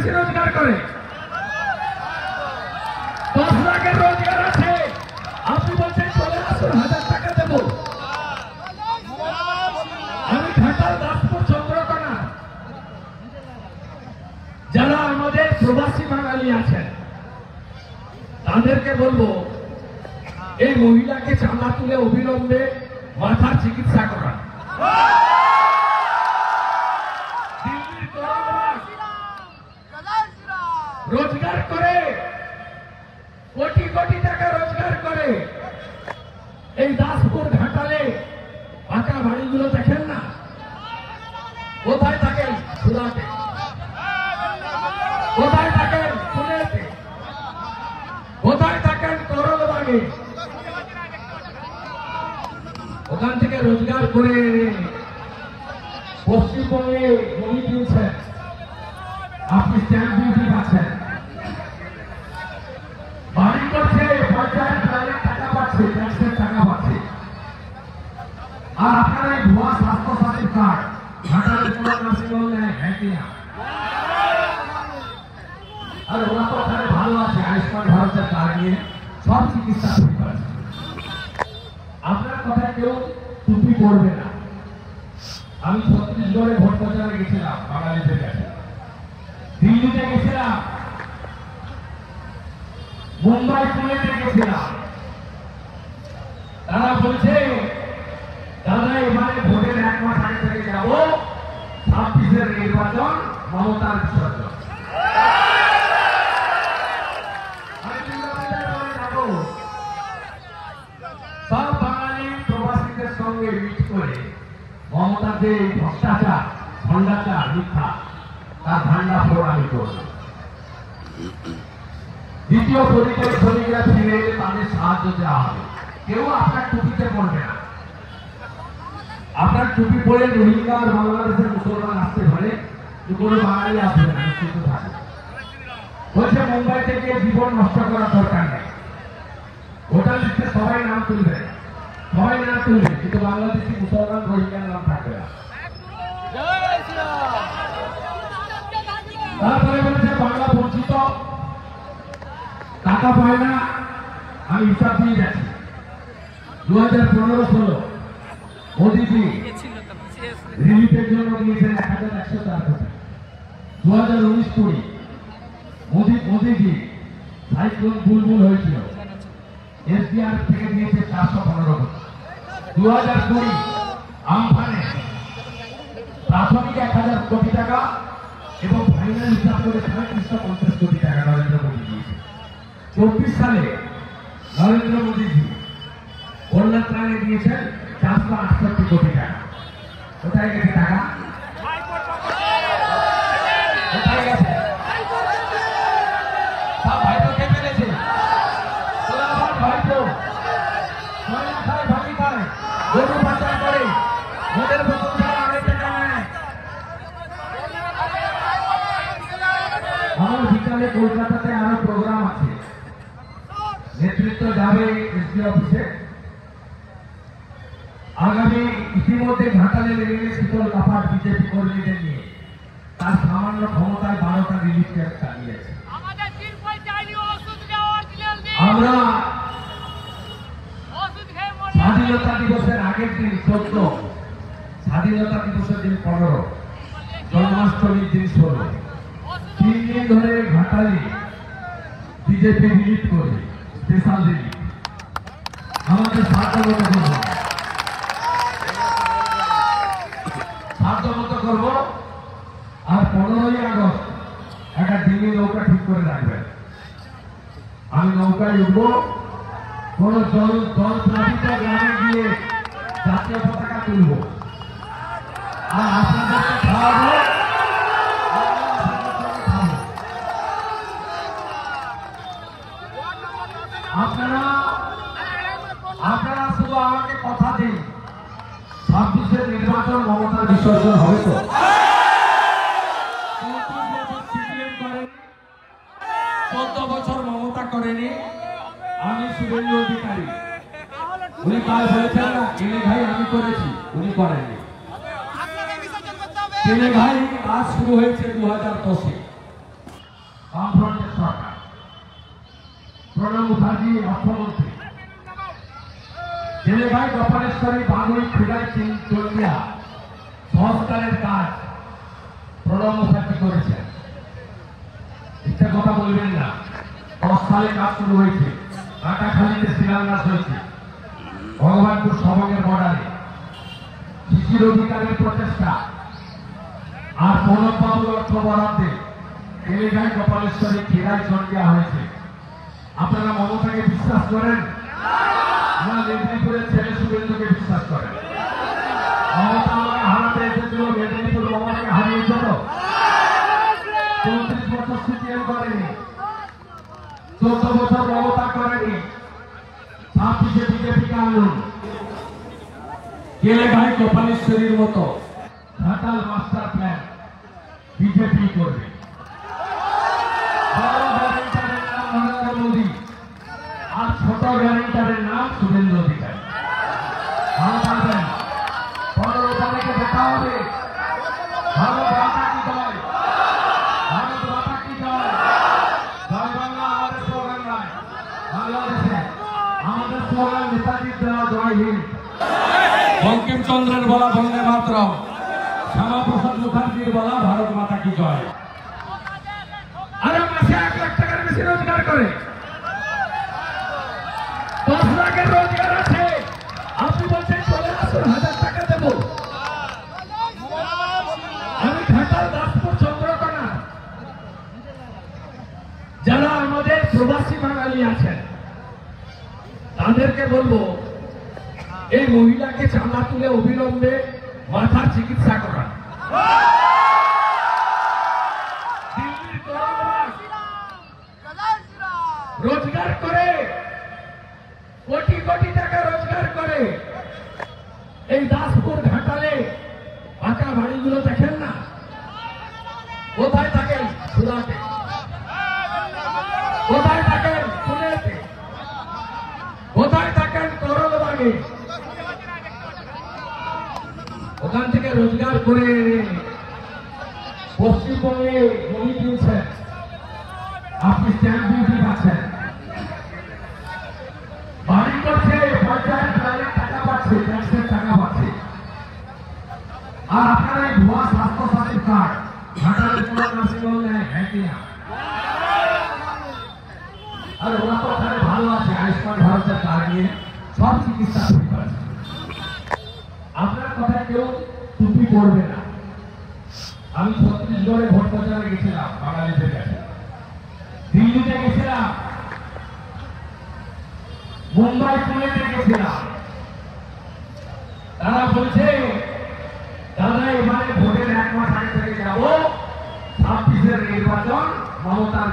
বেশি রোজগার করে, 10 লাখের রোজগার আছে, আপনি বলছেন চলে আসুন 1000 টাকা দেবো। আমি ঘাটাল, দাসপুর, চন্দ্রকোনা যারা আমাদের প্রবাসী বাঙালি আছেন তাদেরকে বলবো এই মহিলাকে চাঁদা তুলে অবিলম্বে মাথার চিকিৎসা করান। দিল্লির রোজগার করে কোটি কোটি টাকা রোজগার করে, এই দাসপুর ঘাটালে পাকা বাড়িগুলো দেখেন না, কোথায় থাকেন? সুরাটে, কোথায় থাকেন? পুনেতে, কোথায় থাকেন? করলবাগে। ওখান থেকে রোজগার করে পশ্চিমবঙ্গে জমি কিনছেন, আপনি স্ট্যাম্প ডিউটি পাচ্ছেন, বাড়ি করছে, পঞ্চায়েত টাকা পাচ্ছে, ট্যাক্সের টাকা পাচ্ছে, আর আপনার এই ভুয়া স্বাস্থ্যসাথী কার্ড ঘাটালের কোনো নার্সিংহোম নেয়, হ্যাঁ কিনা? আর ওরা তো ওখানে ভালো আছে, আয়ুষ্মান ভারতের কার্ড নিয়ে সব চিকিৎসা শুরু করেছে। আপনার কথায় কেউ টুপি পড়বে না। আমি ছত্তিশগড়ে ভোট প্রচারে গেছিলাম, বাঙালিদের কাছে, দিল্লিতে গেছিলাম, মুম্বাই, পুনেতে গেছিলাম। তারা বলছে দাদা এবারে ভোটের 1 মাস আগে থেকে যাবো, 26-এর নির্বাচন, মমতার বিসর্জন। সব বাঙালি প্রবাসীদের সঙ্গে মিট করে মমতার যে ভ্রষ্টাচার, ভণ্ডাচার, মিথ্যা, তার ভান্ডা ফোড়ানি করবে। দ্বিতীয় পরিচয় শ্রমিকরা ফিরে এলে তাদের সাহায্য দেওয়া হবে। কেউ আপনার টুপিতে পড়বে না। আপনার টুপি পরে রোহিঙ্গা আর বাংলাদেশের মুসলমান আসতে পারে, কোনো বাঙালি আসবে না, নিশ্চিত থাকে। বলছে মুম্বাই থেকে জীবন নষ্ট করার দরকার নেই, ভোটার লিস্টে সবাই নাম তুলবে, সবাই নাম তুলবে, কিন্তু বাংলাদেশি মুসলমান রোহিঙ্গার নাম থাকবে না। তারপরে বলেছে বাংলা বঞ্চিত, টাকা পায় না। আমি হিসাব দিয়ে যাচ্ছি, 2015-16 মোদীজি রিলিফের জন্য দিয়েছেন 1104 কোটি। 2019-20 মোদীজি সাইক্লোন বুলবুল হয়েছিল, এসডিআর থেকে দিয়েছে 415 কোটি। 2020 আমফানে প্রাথমিক 1000 কোটি টাকা এবং ফাইনাল হিসাব করে 350 কোটি টাকা নরেন্দ্র মোদী দিয়েছে। 24 সালে নরেন্দ্র মোদীজি বন্যা ত্রাণে দিয়েছেন 468 কোটি টাকা। কোথায় গেছে টাকা? কোথায় গেছে? সব ভাইপো কে পেরেছে? ভাইপো ময়না খায়, ভাঙি খায়, গরু পাচার করে, মোদের বোতল ছাড়া অনেক টাকা নেয়। আমার বিকালে কলকাতাতে আরো প্রোগ্রাম আছে, নেতৃত্ব যাবে এসপি অফিসে। আগামী ইতিমধ্যে ঘাটালে লেগে শীতল কাপাট বিজেপি কর্মীদের নিয়ে তার সামান্য ক্ষমতায় 12টা রিলিফ ক্যাম্প চালিয়েছে। আমরা স্বাধীনতা দিবসের আগের দিন 14, স্বাধীনতা দিবসের দিন 15, জন্মাষ্টমীর দিন 16, 3 দিন ধরে ঘাটালে বিজেপি রিলিফ করবে, স্পেশাল রিলিফ। আমাদের সাধ্যমতো করবো। আর 15ই আগস্ট একটা ডিঙি নৌকা ঠিক করে রাখবেন। আমি নৌকায় উঠবো, কোন জল প্লাবিত গ্রামে গিয়ে জাতীয় পতাকা তুলব, আর আপনাদেরকে খাওয়াবো। আপনারা শুধু আমাকে কথা দিন, 26-এর নির্বাচন মমতার বিসর্জন হবে তো? 14 বছর মমতা করেনি, আমি শুভেন্দু অধিকারী। উনি কাল বলেছেন না কিনে ভাই আমি করেছি, উনি করেননি। কিনে ভাই কাজ শুরু হয়েছে 2010-এ। বামফ্রন্টের সরকার, প্রণব মুখার্জি অর্থমন্ত্রী, জেলেভাই গোপালেশ্বরী বাগুই খুদাই চন্ডিয়া সংস্কারের কাজ প্রণব মুখার্জি করেছেন। ইচ্ছা কথা বলবেন না, 10 সালে কাজ শুরু হয়েছে, কাটাখালীতে শিলান্যাস হয়েছে, ভগবানপুর সবঙ্গের বর্ডারে শিশির অধিকারের প্রচেষ্টা আর প্রণববাবুর অর্থ বরাদ্দে জেলেভাই গোপালেশ্বরী খেলায় চন্ডিয়া হয়েছে। আপনারা মমতাকে বিশ্বাস করেন না মেদিনীপুরের ছেলে শুভেন্দুকে বিশ্বাস করেন? মমতা আমাকে হারাতে এসেছিল, মেদিনীপুর মমতাকে হারিয়েছিল। 34 বছর সিপিএম করেনি, 14 বছর মমতা করেনি, 26-এ বিজেপিকে আনলুন। জেলেভাই গোপালেশ্বরীর মতো ঘাটাল মাস্টার প্ল্যান বিজেপি করবে। বড় গ্যারেন্টারের নাম নরেন্দ্র মোদী আর ছোট গ্যারেন্টারের নাম শুভেন্দু অধিকারী। ভালো থাকবেন, বড় ওখানে দেখা হবে। ভারত মাতা কি জয়, ভারত মাতা কি জয়। জয় বাংলা আমাদের স্লোগান নয়, বাংলাদেশে আমাদের স্লোগান নেতাজির দেওয়া জয় হিন্দ। বঙ্কিমচন্দ্রের বলা বন্দে মাতরম, শ্যামাপ্রসাদ মুখার্জির বলা ভারত মাতা কি জয়। আরে মাসে 1 লাখ টাকার বেশি রোজগার করে, 10 লাখের রোজগার আছে, আপনি বলছেন 16,000 টাকা দেবো। আমি ঘাটাল, দাসপুর, চন্দ্রকোনা যারা আমাদের প্রবাসী বাঙালি আছেন তাদেরকে বলবো, এই মহিলাকে চাঁদা তুলে অবিলম্বে মাথার চিকিৎসা করান। দিল্লির করোনা রোজগার করে, কোটি কোটি টাকা রোজগার করে, এই দাসপুর ঘাটালে পাকা বাড়িগুলো দেখেন না? কোথায় থাকেন? সুরাটে। কোথায় থাকেন? পুনেতে। কোথায় থাকেন? করলবাগে। ওখান থেকে রোজগার করে পশ্চিমবঙ্গে জমি কিনছেন, আপনি স্ট্যাম্প ডিউটি পাচ্ছেন, বাড়ি করছে, পঞ্চায়েত টাকা পাচ্ছে, ট্যাক্সের টাকা পাচ্ছে। আর আপনারা এই ভুয়া স্বাস্থ্য সাথী কার্ড ঘাটালের কোনো নার্সিংহোম নেয়, হ্যাঁ কিনা? আর ওরা তো ওখানে ভালো আছে, আয়ুষ্মান ভারতের কার্ড নিয়ে সব চিকিৎসা শুরু করেছে। আপনার কথায় কেউ টুপি পড়বে না। আমি ছত্তিশগড়ে ভোট প্রচারে গেছিলাম, বাঙালিদের কাছে, দিল্লিতে গেছিলাম, মুম্বাই, পুনেতে গেছিলাম। তারা বলছে দাদা এবারে ভোটের 1 মাস আগে থেকে যাবো, 26-এর নির্বাচন মমতার